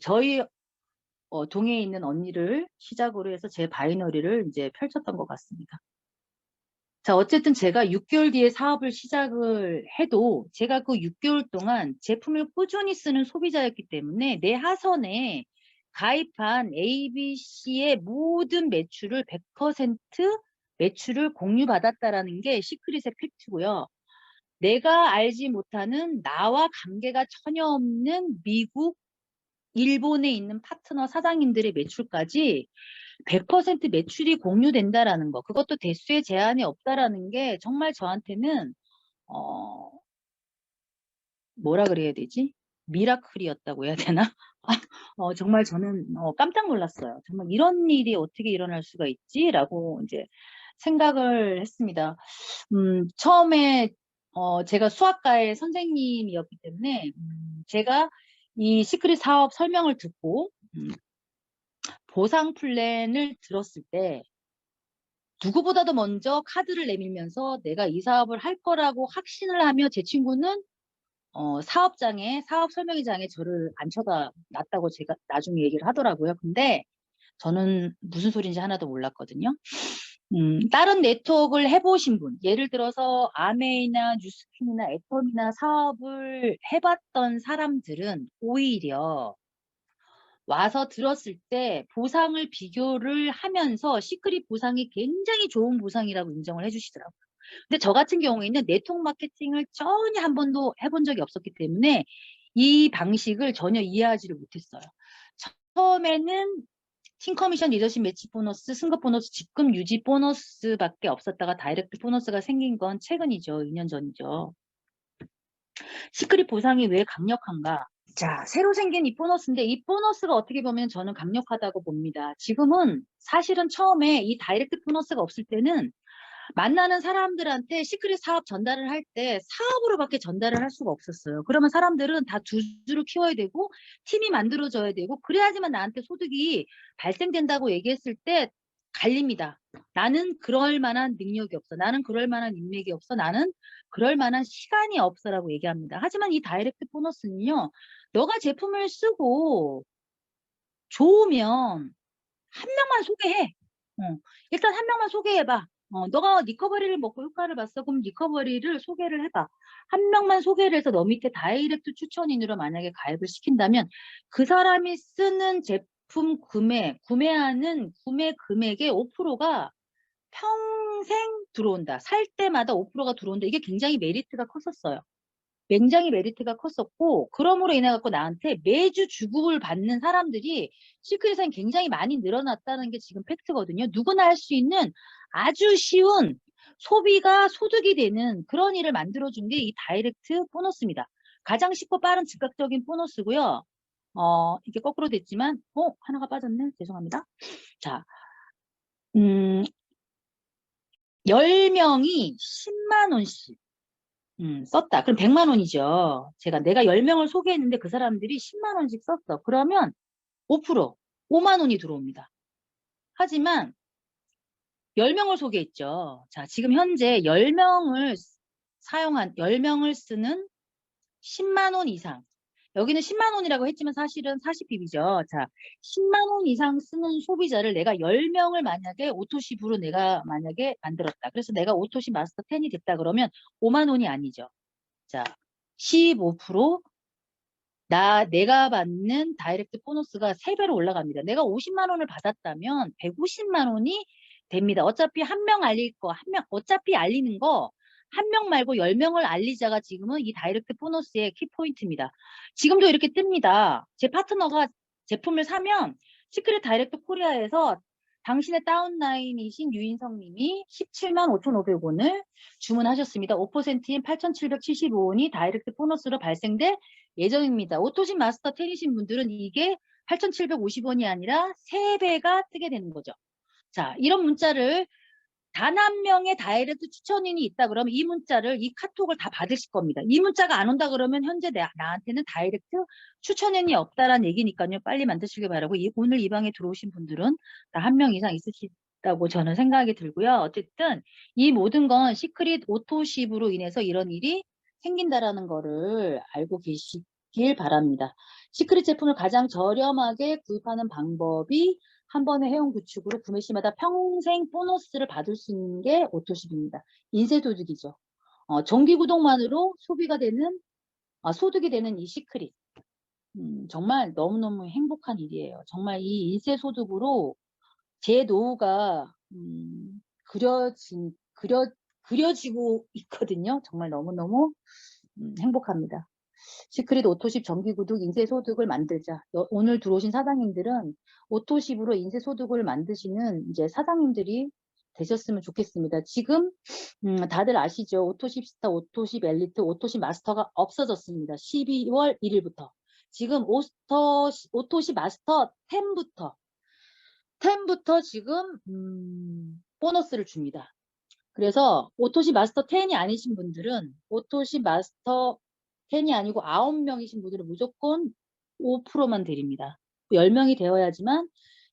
저희 동해에 있는 언니를 시작으로 해서 제 바이너리를 이제 펼쳤던 것 같습니다. 자, 어쨌든 제가 6개월 뒤에 사업을 시작을 해도 제가 그 6개월 동안 제품을 꾸준히 쓰는 소비자였기 때문에 내 하선에 가입한 ABC의 모든 매출을 100% 매출을 공유받았다라는 게 시크릿의 팩트고요. 내가 알지 못하는 나와 관계가 전혀 없는 미국, 일본에 있는 파트너 사장님들의 매출까지 100% 매출이 공유된다라는 거, 그것도 대수에 제한이 없다라는 게 정말 저한테는 어, 뭐라 그래야 되지? 미라클이었다고 해야 되나? 정말 저는 깜짝 놀랐어요. 정말 이런 일이 어떻게 일어날 수가 있지라고 이제 생각을 했습니다. 처음에 제가 수학과의 선생님이었기 때문에 제가 이 시크릿 사업 설명을 듣고 보상 플랜을 들었을 때 누구보다도 먼저 카드를 내밀면서 내가 이 사업을 할 거라고 확신을 하며 제 친구는 사업장에 사업 설명회장에 저를 안 쳐다놨다고 제가 나중에 얘기를 하더라고요. 근데 저는 무슨 소리인지 하나도 몰랐거든요. 다른 네트워크를 해 보신 분, 예를 들어서 아메이나 뉴스핀이나 애텀이나 사업을 해 봤던 사람들은 오히려 와서 들었을 때 보상을 비교를 하면서 시크릿 보상이 굉장히 좋은 보상이라고 인정을 해 주시더라고요. 근데 저 같은 경우에는 네트워크 마케팅을 전혀 한 번도 해본 적이 없었기 때문에 이 방식을 전혀 이해하지를 못했어요. 처음에는 팀 커미션, 리더십 매치 보너스, 승급 보너스, 직급 유지 보너스밖에 없었다가 다이렉트 보너스가 생긴 건 최근이죠. 2년 전이죠. 시크릿 보상이 왜 강력한가? 자, 새로 생긴 이 보너스인데 이 보너스가 어떻게 보면 저는 강력하다고 봅니다. 지금은 사실은 처음에 이 다이렉트 보너스가 없을 때는 만나는 사람들한테 시크릿 사업 전달을 할 때 사업으로밖에 전달을 할 수가 없었어요. 그러면 사람들은 다 두 줄을 키워야 되고 팀이 만들어져야 되고 그래야지만 나한테 소득이 발생된다고 얘기했을 때 갈립니다. 나는 그럴 만한 능력이 없어. 나는 그럴 만한 인맥이 없어. 나는 그럴 만한 시간이 없어라고 얘기합니다. 하지만 이 다이렉트 보너스는요. 너가 제품을 쓰고 좋으면 한 명만 소개해. 일단 한 명만 소개해봐. 너가 리커버리를 먹고 효과를 봤어. 그럼 리커버리를 소개를 해봐. 한 명만 소개를 해서 너 밑에 다이렉트 추천인으로 만약에 가입을 시킨다면 그 사람이 쓰는 제품 구매하는 구매 금액의 5%가 평생 들어온다. 살 때마다 5%가 들어온다. 이게 굉장히 메리트가 컸었어요. 굉장히 메리트가 컸었고 그러므로 인해 갖고 나한테 매주 주급을 받는 사람들이 시크릿은 굉장히 많이 늘어났다는 게 지금 팩트거든요. 누구나 할 수 있는 아주 쉬운 소비가 소득이 되는 그런 일을 만들어준 게 이 다이렉트 보너스입니다. 가장 쉽고 빠른 즉각적인 보너스고요. 이게 거꾸로 됐지만 하나가 빠졌네. 죄송합니다. 자, 음, 10명이 10만 원씩 썼다. 그럼 100만 원이죠. 내가 10명을 소개했는데 그 사람들이 10만 원씩 썼어. 그러면 5%, 5만 원이 들어옵니다. 하지만 10명을 소개했죠. 자, 지금 현재 10명을 쓰는 10만 원 이상. 여기는 10만 원이라고 했지만 사실은 40핍이죠. 자, 10만 원 이상 쓰는 소비자를 내가 10명을 만약에 오토십으로 내가 만약에 만들었다. 그래서 내가 오토십 마스터 10이 됐다 그러면 5만 원이 아니죠. 자, 15% 내가 받는 다이렉트 보너스가 3배로 올라갑니다. 내가 50만 원을 받았다면 150만 원이 됩니다. 어차피 한 명 알릴 거, 어차피 알리는 거, 한 명 말고 10명을 알리자가 지금은 이 다이렉트 보너스의 키포인트입니다. 지금도 이렇게 뜹니다. 제 파트너가 제품을 사면 시크릿 다이렉트 코리아에서 당신의 다운라인이신 유인성 님이 17만 5,500원을 주문하셨습니다. 5%인 8,775원이 다이렉트 보너스로 발생될 예정입니다. 오토신 마스터 10이신 분들은 이게 8,750원이 아니라 3배가 뜨게 되는 거죠. 자, 이런 문자를 단 한 명의 다이렉트 추천인이 있다 그러면 이 문자를, 이 카톡을 다 받으실 겁니다. 이 문자가 안 온다 그러면 현재 나한테는 다이렉트 추천인이 없다라는 얘기니까요. 빨리 만드시길 바라고 오늘 이 방에 들어오신 분들은 다 한 명 이상 있으시다고 저는 생각이 들고요. 어쨌든 이 모든 건 시크릿 오토십으로 인해서 이런 일이 생긴다라는 거를 알고 계시길 바랍니다. 시크릿 제품을 가장 저렴하게 구입하는 방법이 한 번의 회원 구축으로 구매 시마다 평생 보너스를 받을 수 있는 게 오토십입니다. 인쇄소득이죠. 정기 구독만으로 소득이 되는 이 시크릿. 정말 너무너무 행복한 일이에요. 정말 이 인쇄소득으로 제 노후가 그려지고 있거든요. 정말 너무너무 행복합니다. 시크릿 오토십 정기구독 인쇄소득을 만들자. 오늘 들어오신 사장님들은 오토십으로 인쇄소득을 만드시는 이제 사장님들이 되셨으면 좋겠습니다. 지금 다들 아시죠? 오토십 스타, 오토십 엘리트, 오토십 마스터가 없어졌습니다. 12월 1일부터. 지금 오토십 마스터 10부터 지금 보너스를 줍니다. 그래서 오토십 마스터 10이 아니신 분들은 오토십 마스터 10이 아니고 9명이신 분들은 무조건 15%만 드립니다. 10명이 되어야지만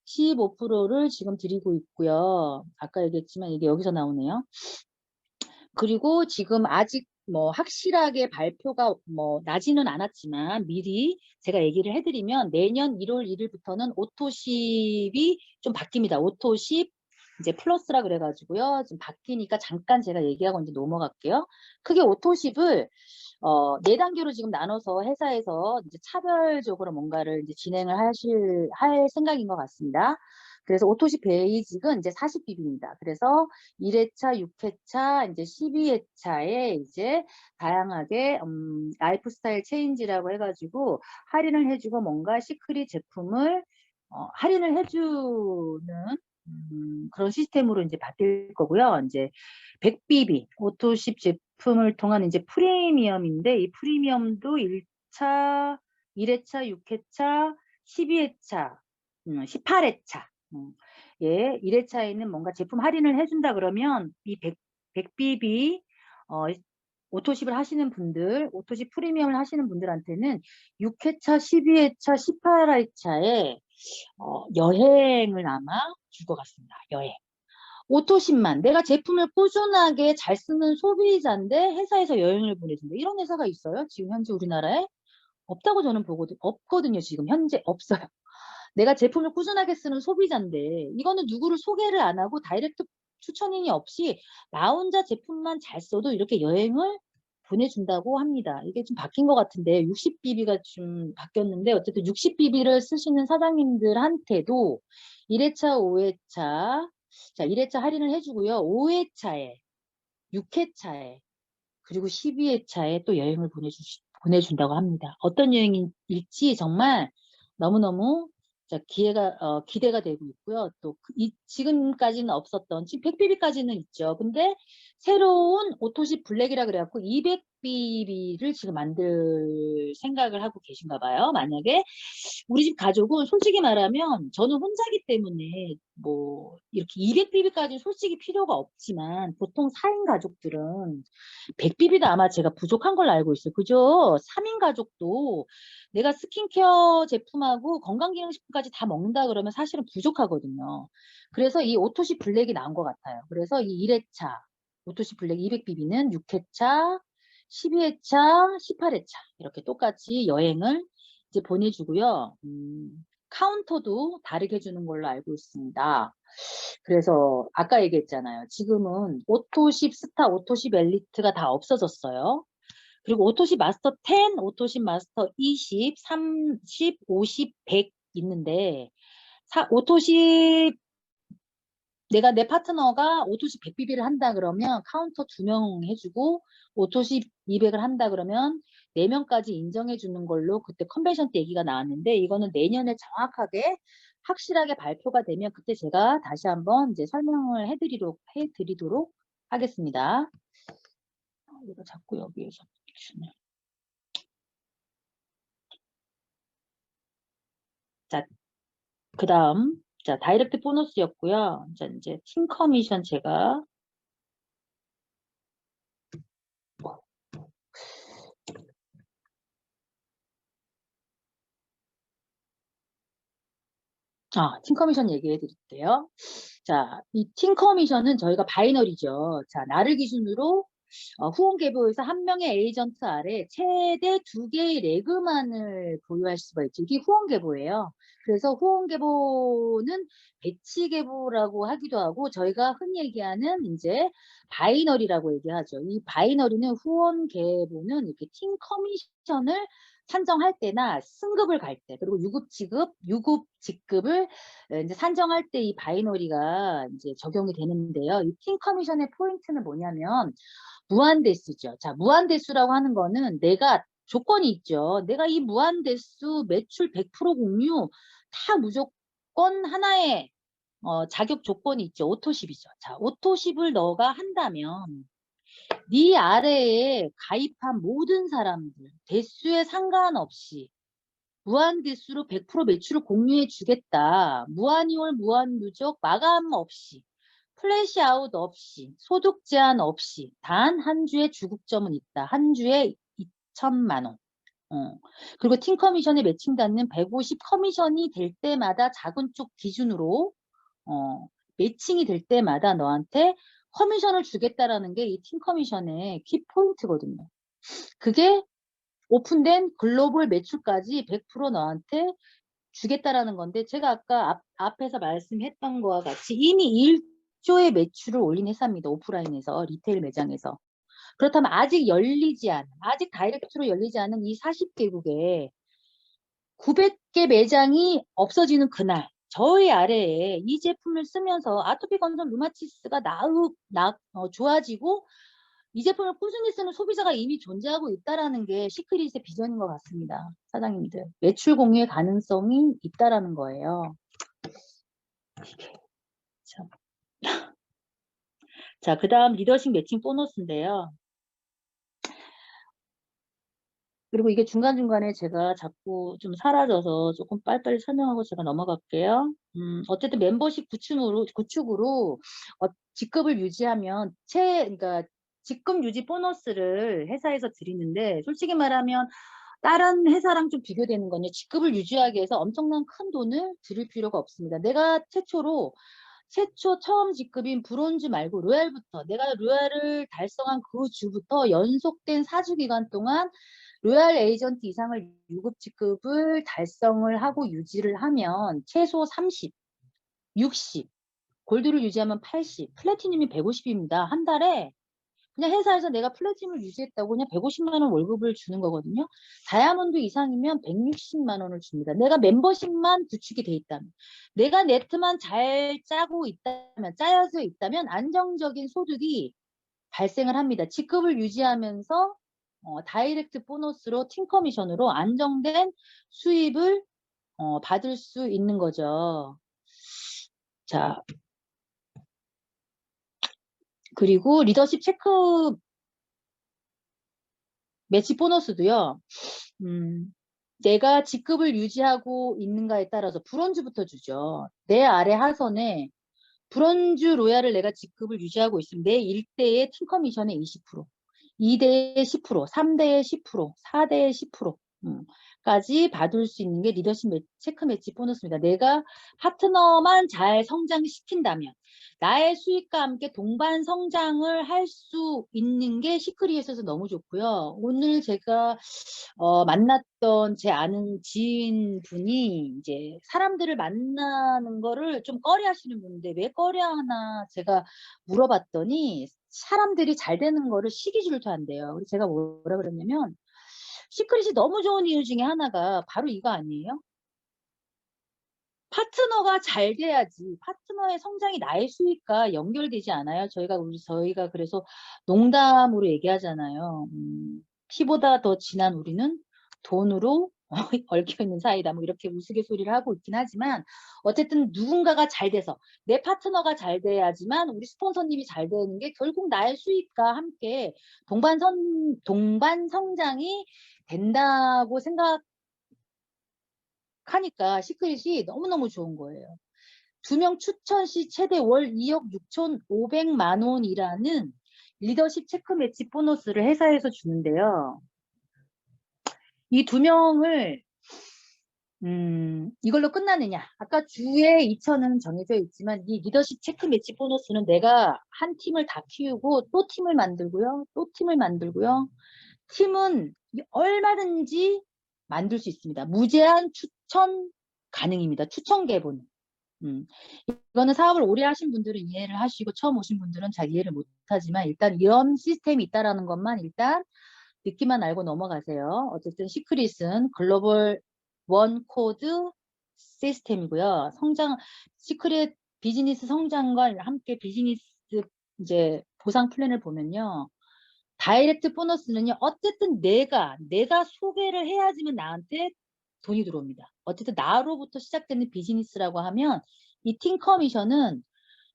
15%를 지금 드리고 있고요. 아까 얘기했지만 이게 여기서 나오네요. 그리고 지금 아직 뭐 확실하게 발표가 뭐 나지는 않았지만 미리 제가 얘기를 해드리면 내년 1월 1일부터는 오토십이 좀 바뀝니다. 오토십 이제 플러스라 그래가지고요. 좀 바뀌니까 잠깐 제가 얘기하고 이제 넘어갈게요. 크게 오토십을 4단계로 지금 나눠서 회사에서 이제 차별적으로 뭔가를 이제 진행을 할 생각인 것 같습니다. 그래서 오토십 베이직은 이제 40BB입니다. 그래서 1회차, 6회차, 이제 12회차에 이제 다양하게 라이프 스타일 체인지라고 해가지고 할인을 해주고 뭔가 시크릿 제품을 할인을 해주는 그런 시스템으로 이제 바뀔 거고요. 이제 100BB 오토십 제품을 통한 이제 프리미엄인데 이 프리미엄도 1차, 1회차, 6회차, 12회차, 18회차. 예, 1회차에는 뭔가 제품 할인을 해준다 그러면 이 100BB 오토십을 하시는 분들, 오토십 프리미엄을 하시는 분들한테는 6회차, 12회차, 18회차에 여행을 아마 줄 것 같습니다. 여행. 오토십만 내가 제품을 꾸준하게 잘 쓰는 소비자인데 회사에서 여행을 보내준다. 이런 회사가 있어요? 지금 현재 우리나라에? 없다고 저는 없거든요. 지금 현재 없어요. 내가 제품을 꾸준하게 쓰는 소비자인데 이거는 누구를 소개를 안 하고 다이렉트 추천인이 없이 나 혼자 제품만 잘 써도 이렇게 여행을 보내준다고 합니다. 이게 좀 바뀐 것 같은데 60BB가 좀 바뀌었는데 어쨌든 60BB를 쓰시는 사장님들한테도 1회차, 5회차 자 1회차 할인을 해주고요. 5회차에 6회차에 그리고 12회차에 또 여행을 보내준다고 합니다. 어떤 여행일지 정말 너무너무 기대가 되고 있고요. 또 지금까지는 없었던, 지금 100BB까지는 있죠. 근데 새로운 오토십 블랙이라 그래갖고 200BB를 지금 만들 생각을 하고 계신가 봐요. 만약에 우리 집 가족은 솔직히 말하면 저는 혼자기 때문에 뭐 이렇게 200BB까지 솔직히 필요가 없지만 보통 4인 가족들은 100BB도 아마 제가 부족한 걸로 알고 있어요. 그죠? 3인 가족도 내가 스킨케어 제품하고 건강기능식품까지 다 먹는다 그러면 사실은 부족하거든요. 그래서 이 오토시 블랙이 나온 것 같아요. 그래서 이 1회차 오토시 블랙 200BB는 6회차, 12회차, 18회차 이렇게 똑같이 여행을 이제 보내주고요. 카운터도 다르게 해주는 걸로 알고 있습니다. 그래서 아까 얘기했잖아요. 지금은 오토십 스타, 오토십 엘리트가 다 없어졌어요. 그리고 오토십 마스터 10, 오토십 마스터 20, 30, 50, 100 있는데 오토십 내가 내 파트너가 오토십 100BB를 한다 그러면 카운터 2명 해주고 오토십 200을 한다 그러면 4명까지 인정해 주는 걸로 그때 컨벤션 때 얘기가 나왔는데 이거는 내년에 정확하게 확실하게 발표가 되면 그때 제가 다시 한번 이제 설명을 해드리도록 하겠습니다. 이거 자꾸 여기에서 주네. 자, 그 다음 자 다이렉트 보너스였고요. 자, 이제 팀 커미션 제가 팀 커미션 얘기해 드릴게요. 자, 이 팀 커미션은 저희가 바이너리죠. 자, 나를 기준으로 후원 계보에서 한 명의 에이전트 아래 최대 2개의 레그만을 보유할 수가 있죠. 이게 후원 계보예요. 그래서 후원 계보는 배치 계보라고 하기도 하고 저희가 흔히 얘기하는 이제 바이너리라고 얘기하죠. 이 바이너리는 후원 계보는 이렇게 팀 커미션을 산정할 때나 승급을 갈 때, 그리고 유급 직급을 이제 산정할 때 이 바이너리가 이제 적용이 되는데요. 이 팀 커미션의 포인트는 뭐냐면 무한대수죠. 자, 무한대수라고 하는 거는 내가 조건이 있죠. 내가 이 무한대수 매출 100% 공유 다 무조건 하나의 자격 조건이 있죠. 오토십이죠. 자, 오토십을 너가 한다면 네 아래에 가입한 모든 사람들 대수에 상관없이 무한대수로 100% 매출을 공유해 주겠다. 무한이월 무한누적 마감 없이 플래시아웃 없이 소득 제한 없이 단 한 주의 주급점은 있다. 한 주에 2천만 원. 그리고 팀 커미션에 매칭받는 150 커미션이 될 때마다 작은 쪽 기준으로 매칭이 될 때마다 너한테 커미션을 주겠다라는 게 이 팀 커미션의 키 포인트거든요. 그게 오픈된 글로벌 매출까지 100% 너한테 주겠다라는 건데, 제가 아까 앞에서 말씀했던 거와 같이 이미 1조의 매출을 올린 회사입니다. 오프라인에서, 리테일 매장에서. 그렇다면 아직 다이렉트로 열리지 않은 이 40개국에 900개 매장이 없어지는 그날, 저희 아래에 이 제품을 쓰면서 아토피 건선 루마티스가 좋아지고 이 제품을 꾸준히 쓰는 소비자가 이미 존재하고 있다라는 게 시크릿의 비전인 것 같습니다. 사장님들. 매출 공유의 가능성이 있다라는 거예요. 자, 그 다음 리더십 매칭 보너스인데요. 그리고 이게 중간중간에 제가 자꾸 좀 사라져서 조금 빨리빨리 설명하고 제가 넘어갈게요. 어쨌든 멤버십 구축으로 직급을 유지하면 그러니까 직급 유지 보너스를 회사에서 드리는데, 솔직히 말하면 다른 회사랑 좀 비교되는 건요. 직급을 유지하기 위해서 엄청난 큰 돈을 들일 필요가 없습니다. 내가 최초 처음 직급인 브론즈 말고 로얄부터, 내가 로얄을 달성한 그 주부터 연속된 4주 기간 동안 로얄 에이전트 이상을 유급 직급을 달성을 하고 유지를 하면 최소 30, 60, 골드를 유지하면 80, 플래티늄이 150입니다. 한 달에 그냥 회사에서 내가 플래티늄을 유지했다고 그냥 150만 원 월급을 주는 거거든요. 다이아몬드 이상이면 160만 원을 줍니다. 내가 멤버십만 구축이 돼 있다면, 내가 네트만 잘 짜여져 있다면 안정적인 소득이 발생을 합니다. 직급을 유지하면서 다이렉트 보너스로 팀 커미션으로 안정된 수입을 받을 수 있는 거죠. 자, 그리고 리더십 체크 매치 보너스도요. 내가 직급을 유지하고 있는가에 따라서 브론즈부터 주죠. 내 아래 하선에 브론즈 로얄을 내가 직급을 유지하고 있으면 내 1대의 팀 커미션의 20%, 2대의 10%, 3대의 10%, 4대의 10%, 까지 받을 수 있는 게 리더십 체크 매치 보너스입니다. 내가 파트너만 잘 성장시킨다면 나의 수익과 함께 동반 성장을 할 수 있는 게 시크릿에서 너무 좋고요. 오늘 제가 만났던 제 아는 지인분이 이제 사람들을 만나는 거를 좀 꺼려하시는 분인데 왜 꺼려하나 제가 물어봤더니 사람들이 잘 되는 거를 시기 질투한대요. 그래서 제가 뭐라 그랬냐면 시크릿이 너무 좋은 이유 중에 하나가 바로 이거 아니에요? 파트너가 잘 돼야지. 파트너의 성장이 나의 수익과 연결되지 않아요. 저희가 그래서 농담으로 얘기하잖아요. 피보다 더 진한 우리는 돈으로 얽혀 있는 사이다. 뭐 이렇게 우스갯소리를 하고 있긴 하지만 어쨌든 누군가가 잘 돼서 내 파트너가 잘 돼야지만 우리 스폰서님이 잘 되는 게 결국 나의 수익과 함께 동반 성장이 된다고 생각하니까 시크릿이 너무너무 좋은 거예요. 2명 추천 시 최대 월 2억 6,500만 원이라는 리더십 체크 매치 보너스를 회사에서 주는데요. 이 2명을 이걸로 끝나느냐? 아까 주에 2천은 정해져 있지만 이 리더십 체크 매치 보너스는 내가 한 팀을 다 키우고 또 팀을 만들고요. 또 팀을 만들고요. 팀은 얼마든지 만들 수 있습니다. 무제한 추천 가능입니다. 추천 개본. 이거는 사업을 오래 하신 분들은 이해를 하시고 처음 오신 분들은 잘 이해를 못하지만 일단 이런 시스템이 있다라는 것만 일단 듣기만 알고 넘어가세요. 어쨌든 시크릿은 글로벌 원 코드 시스템이고요. 시크릿 비즈니스 성장과 함께 비즈니스 이제 보상 플랜을 보면요. 다이렉트 보너스는요. 어쨌든 내가 소개를 해야지만 나한테 돈이 들어옵니다. 어쨌든 나로부터 시작되는 비즈니스라고 하면 이 팀 커미션은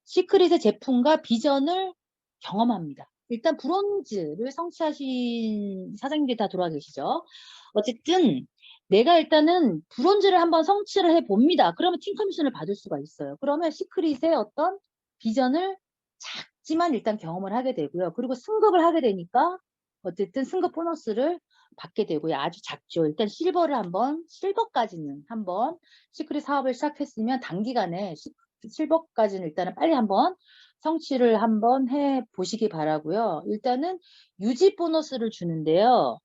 시크릿의 제품과 비전을 경험합니다. 일단 브론즈를 성취하신 사장님들이 다 돌아와 계시죠. 어쨌든 내가 일단은 브론즈를 한번 성취를 해봅니다. 그러면 팀 커미션을 받을 수가 있어요. 그러면 시크릿의 어떤 비전을 작지만 일단 경험을 하게 되고요. 그리고 승급을 하게 되니까 어쨌든 승급 보너스를 받게 되고요. 아주 작죠. 일단 실버까지는 한번 시크릿 사업을 시작했으면 단기간에 실버까지는 일단은 빨리 한번 성취를 한번 해 보시기 바라고요. 일단은 유지 보너스를 주는데요.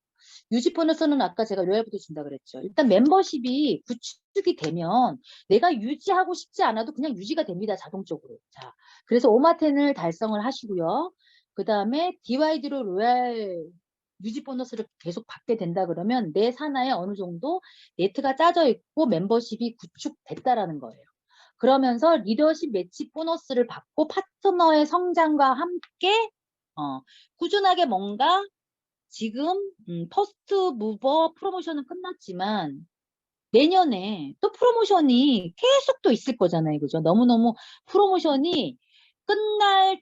유지 보너스는 아까 제가 로얄부터 준다 그랬죠. 일단 멤버십이 구축이 되면 내가 유지하고 싶지 않아도 그냥 유지가 됩니다. 자동적으로. 자, 그래서 오마텐을 달성을 하시고요. 그 다음에 DYD로 로얄 유지 보너스를 계속 받게 된다 그러면 내 산하에 어느 정도 네트가 짜져 있고 멤버십이 구축됐다라는 거예요. 그러면서 리더십 매치 보너스를 받고 파트너의 성장과 함께 꾸준하게 뭔가 지금 퍼스트 무버 프로모션은 끝났지만 내년에 또 프로모션이 계속 또 있을 거잖아요. 그죠? 너무너무 프로모션이 끝난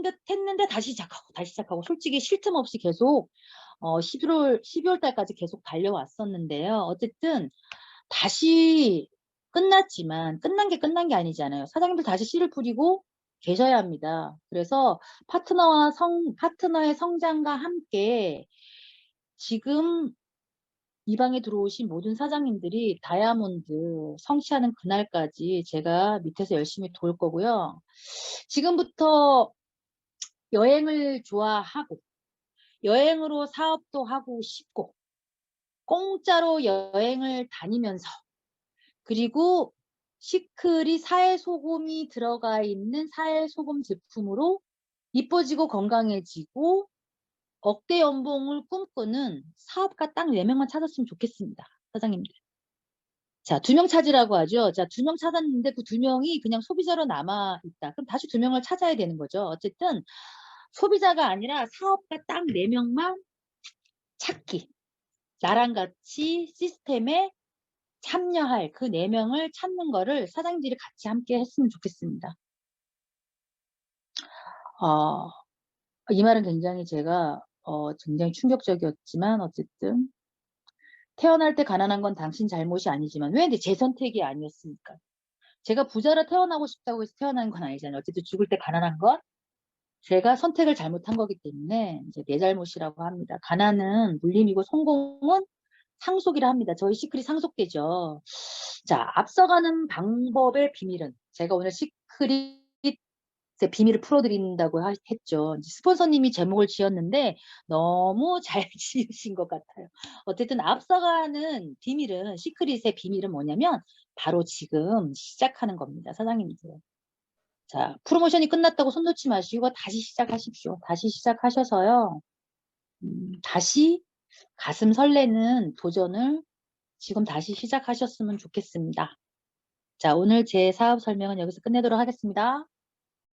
듯 했는데 다시 시작하고 솔직히 쉴 틈 없이 계속 12월 달까지 계속 달려왔었는데요. 어쨌든 다시 끝났지만 끝난 게 아니잖아요. 사장님들 다시 씨를 뿌리고 계셔야 합니다. 그래서 파트너의 성장과 함께 지금 이 방에 들어오신 모든 사장님들이 다이아몬드 성취하는 그날까지 제가 밑에서 열심히 도울 거고요. 지금부터 여행을 좋아하고 여행으로 사업도 하고 싶고 공짜로 여행을 다니면서 그리고 시크릿 사회소금이 들어가 있는 사회소금 제품으로 이뻐지고 건강해지고 억대 연봉을 꿈꾸는 사업가 딱 4명만 찾았으면 좋겠습니다. 사장님들. 자, 2명 찾으라고 하죠. 자, 2명 찾았는데 그 2명이 그냥 소비자로 남아있다. 그럼 다시 2명을 찾아야 되는 거죠. 어쨌든 소비자가 아니라 사업가 딱 4명만 찾기. 나랑 같이 시스템에 참여할 그 4명을 찾는 거를 사장님들이 같이 함께 했으면 좋겠습니다. 이 말은 굉장히 제가 굉장히 충격적이었지만 어쨌든 태어날 때 가난한 건 당신 잘못이 아니지만 왜 제 선택이 아니었습니까? 제가 부자로 태어나고 싶다고 해서 태어난 건 아니잖아요. 어쨌든 죽을 때 가난한 건 제가 선택을 잘못한 거기 때문에 이제 내 잘못이라고 합니다. 가난은 물림이고 성공은 상속이라 합니다. 저희 시크릿 상속되죠. 자, 앞서가는 방법의 비밀은 제가 오늘 시크릿 제 비밀을 풀어드린다고 했죠. 스폰서님이 제목을 지었는데 너무 잘 지으신 것 같아요. 어쨌든 앞서가는 비밀은 시크릿의 비밀은 뭐냐면 바로 지금 시작하는 겁니다. 사장님들. 자, 프로모션이 끝났다고 손 놓지 마시고 다시 시작하십시오. 다시 시작하셔서요. 다시 가슴 설레는 도전을 지금 다시 시작하셨으면 좋겠습니다. 자, 오늘 제 사업 설명은 여기서 끝내도록 하겠습니다.